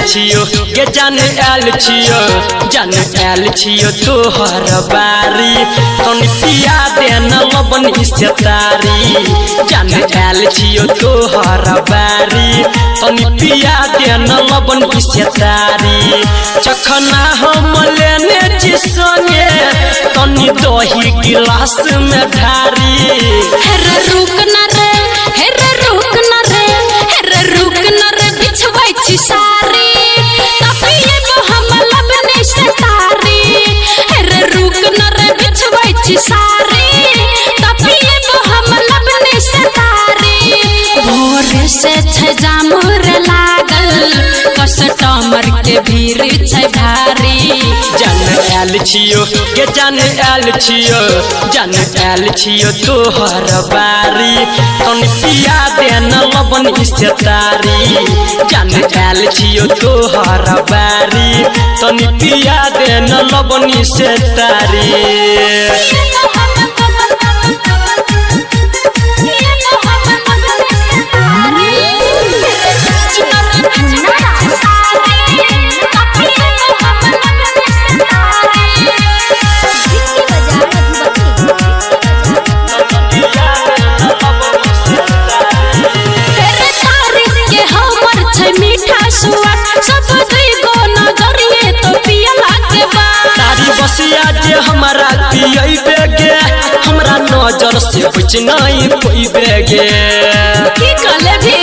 छियो गे जान आयल छियो जान आयल छियो तोहर बारी तनी पिया देन लबन से तारी जान आयल छियो तोहर बारी तनी पिया देन लबन से तारी चखना हम लेने छी संगे तनी दही गिलास में ढारी हेरे रुक न रे हेरे रुक न रे हेरे रुक न रे बिछवाई छी सारी तपिए को हम लबने से तारी हेरे रुक न रे बिछवाई छी सारी तपिए को हम लबने से तारी भोर से छ जामुर लागल कस्टमर के भीड़ छै भारी जान आयल छियो गे जान आयल छियो जान आयल छियो तोहर बारी तनी पिया देन लबन से तारी जान आयल छियो तोहर बारी तनी पिया देन लबन से तारी बसिया जे हमारा पियबे गे हमरा नजर से बच नहीं पइबे गे की कले भी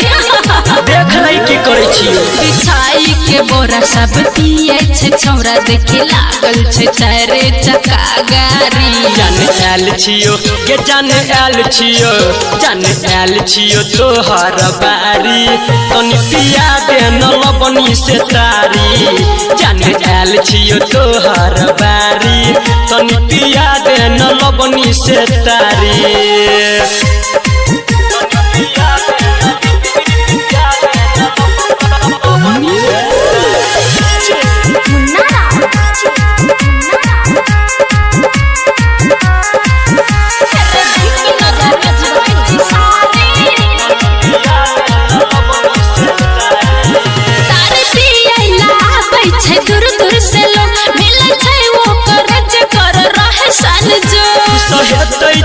देख लै की करे छी बिछाई के बोरा सब पिए छै छौरा देखे लागल छै चारे चक्का गाड़ी जान आयल छियो गे जान आयल छियो जान आयल छियो तोहर बारी तनी पिया देन लबनी से तारी जान आयल छियो तोहर बारी तनी पिया देन लबनी से तारी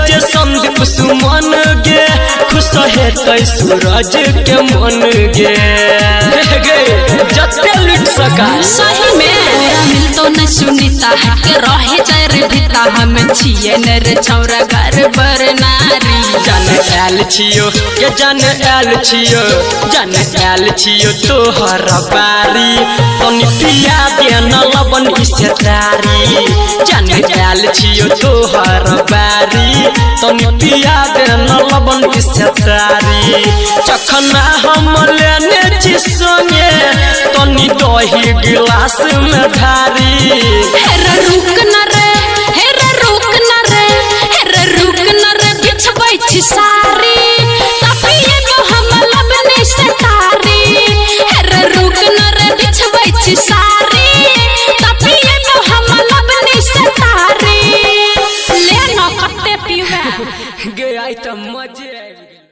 जे संदीप सुमन गे खुश हेतै सूरज के मन गे जते लुट सका सही में मिलतो न सुनीता के रहे जाय रे भीता हम छिए न रे छौरा घर बर नारी जान आयल छियो के जान आयल छियो जान आयल छियो तोहर बारी तनी पिया देन लबन से तारी जान आयल छियो तोहर बारी तनी पिया देन लबन से तारी चखना हम लेने छी संगे तनी दही गिलास में ढारी हेरे रुक न रे हेरे रुक न रे हेरे रुक न रे बिछवाई छी सारी तपिए को हम लबने से तारी हेरे रुक न रे बिछवाई छी सारी तपिए को हम लबने से तारी ले न कते पीवे गे आई त मजे आबि गेल।